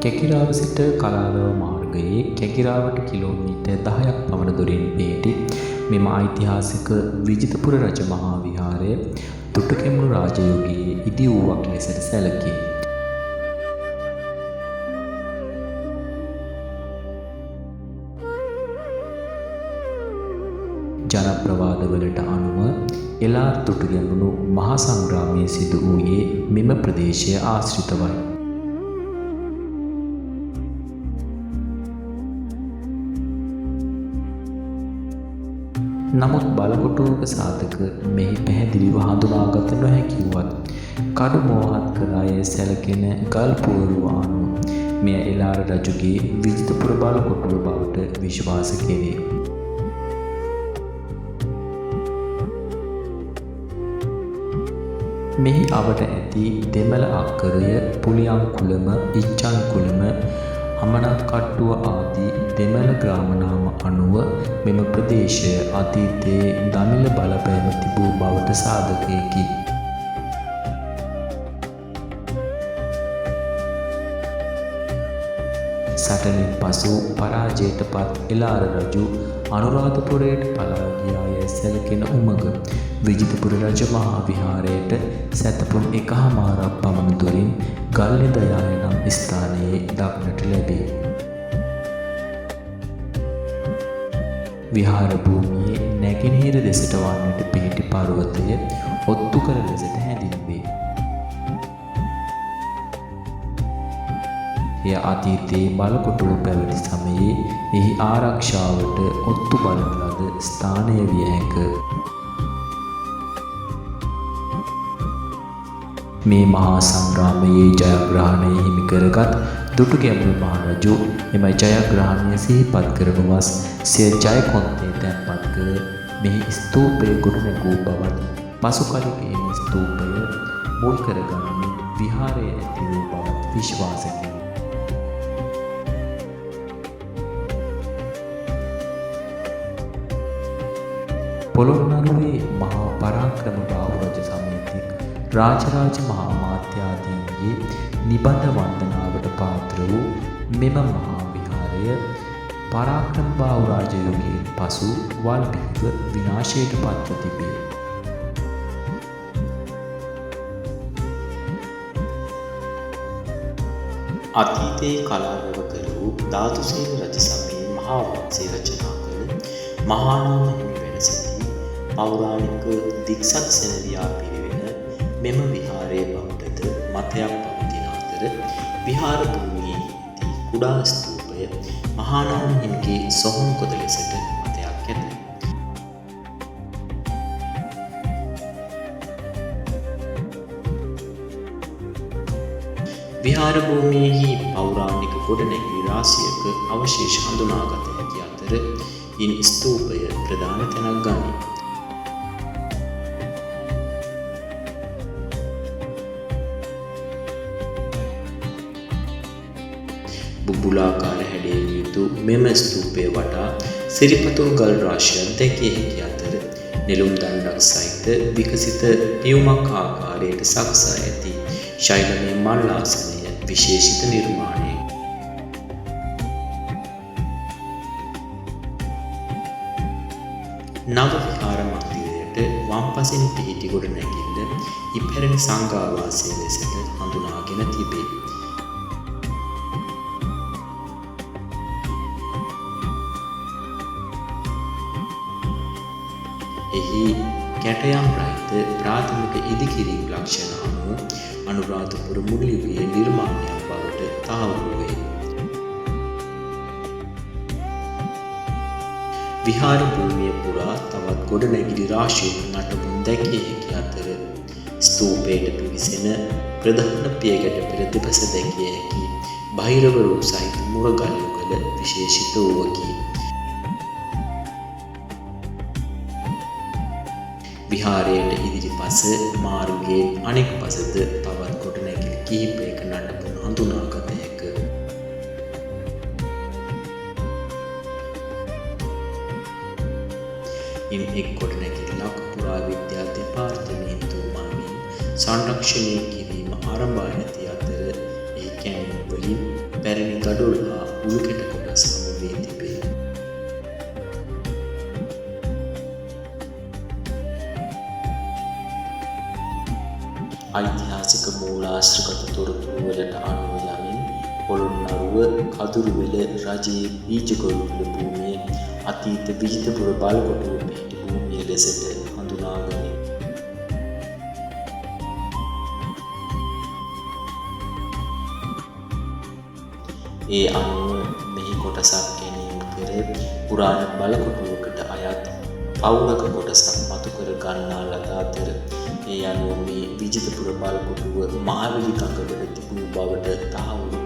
කැකිරාව සිට කලාලව මාර්ගයේ කැකිරාවට කිලෝමීටර් 10ක් පමණ දුරින් පිහිටි මෙම ඓතිහාසික විජිතපුර රජ මහා විහාරය දුටුගැමුණු රාජයුගයේ ඉදි වූවක් ලෙසට සැලකේ. ජනප්‍රවාදවලට අනුව එළාර දුටුගැමුණු මහා සංග්‍රාමය සිදු වූයේ මෙම ප්‍රදේශය ආශ්‍රිතවයි. නමුත් බලකොටුවක සාධක මෙහි පැහැදිලිව හඳුනාගත නොහැකි වුවත් කඩු මෝහත් කළ අය සැලකෙන ගල් පුවරුව අනුව මෙය එළාර රජුගේ විජිතපුර බලකොටුව බවට විශ්වාස කෙරේ. මෙහි අවට ඇති දෙමළ අක්කරය පුලියංකුලම, ඉච්ඡංකුලම, අමනකට්ටුව ආදී දෙමළ ග්‍රාම නාම අනුව මෙම ප්‍රදේශය අතීතයේ දමිළ බලපෑම තිබූ බවට සාධකයකි. සටනින් පසු පරාජයට පත් එළාර රජු අනුරාධපුරයට පලා ගියා යැයි සැලකෙන උමග විජිතපුර රජ මහා විහාරයට සැතපුම් 1මාරක් පමණ දුරින් ගල්ලෙදයාය නම් ස්ථානයේ දක්නට ලැබේ. විහාර භූමියේ නැගෙනහිර දෙසට වන්නට පිහිටි පර්වතය ඔත්තුකර ලෙසට හැඳින්වේ. එය අතීතයේ බලකොටුව පැවති සමයේ එහි ආරක්ෂාවට ඔත්තු බලන ලද ස්ථානය විය හැක. මේ මහා සංග්‍රාමයේ ජයග්‍රහණය හිමි කරගත් දුටුගැමුණු මහරජු එම ජයග්‍රහණය සිහිපත් කරනුවස් සිය ජයකොන්තේ තැන්පත් කර මෙහි ස්තූපය ගොඩනැගූ බවත් පසු කලෙක එම ස්තූපය මුල් කරගනිමින් විහාරය ඇති වූ බවත් විශ්වාස කෙරේ. පොළොන්නරුවේ මහා පරාක්‍රමබාහු රජ සමිතික රාජරාජ මහා මාත්‍යාදීන්ගේ නිබඳ වන්දනාවට පාත්‍ර වූ මෙම මහා විහාරය පරාක්‍රමබාහු රාජයුගයෙන් පසු වල්පිහිව විනාශයට පත්ව තිබේ. අතීතයේ කලාරව කළ වූ ධාතුසේන රජ සමයේ මහා වංශය රචනා කළ මහානාම හිමි වෙනසදී පෞරාණික දික්සත් සෙනවියා පිරිවෙන මෙම විහාරයේ බවටද මතයක් පවතින අතර විහාර භූමියේ කුඩා ස්තූපය මහානාම හිමිගේ සොහොන් කොත ලෙසට මතයක් ඇත. විහාර භූමියෙහි පෞරාණික ගොඩනැගිලි රාශියක අවශේෂ හඳුනාගත හැකි අතර ඉන් ස්තූපය ප්‍රධාන තැනක් ගනී. බුබුලාකාර හැඩයෙන් යුතු මෙම ස්තූපය වටා සිරිපතුල් ගල් රාශියක් දැකිය හැකි අතර නෙළුම් දණ්ඩක් සහිත විකසිත පියුමක් ආකාරයට සකසා ඇති ශෛලමය මල් ආසනය විශේෂිත නිර්මාණයකි. නව විහාර මන්දිරයට වම්පසින් පිහිටි ගොඩනැගිල්ල ඉපැරණි සංඝාවාසය ලෙසට හඳුනාගෙන තිබේ. එහි කැටයම් රහිත ප්‍රාථමික ඉදිකිරීම් ලක්ෂණ අනුව අනුරාධපුර මුල් යුගයේ නිර්මාණයක් බවට තහවුරු වේ. විහාර භූමිය පුරා තවත් ගොඩනැගිලි රාශියක නටබුන් දැකිය හැකි අතර ස්තූපයට පිවිසෙන ප්‍රධාන පියගැට පෙර දෙපස දැකිය හැකි බහිරව රූප සහිත මුරගල් යුගල විශේෂිත වූවකි. විහාරයට ඉදිරිපස මාර්ගයේ අනෙක් පසද තවත් ගොඩනැගිලි කිහිපයක නටබුන් හඳුනාගත හැක. ඉන් එක් ගොඩනැගිල්ලක් පුරාවිද්‍යා දෙපාර්තමේන්තුව මගින් සංරක්ෂණය කිරීම ආරම්භ ඇති අතර එහි කැණීම් වලින් පැරණි ඓතිහාසික මූලාශ්‍රගත තොරතුරු වලට අනුව යමින් පොළොන්නරුව කදුරුවෙල රජයේ බීජගොළුපළ භූමිය අතීත විජිතපුර බලකොටුව පිහිටි භූමිය ලෙසට හඳුනාගනී. ඒ අනුව මෙහි කොටසක් ගැනීම පෙර පුරාණ බලකොටුවකට අයත් පෞරක කොටසක් මතු කර ගන්නා ලද අතර ඒ අනුව මේ විජිතපුර බලකොටුව මහවැලි කඟවල තිබූ බවට තහවුරු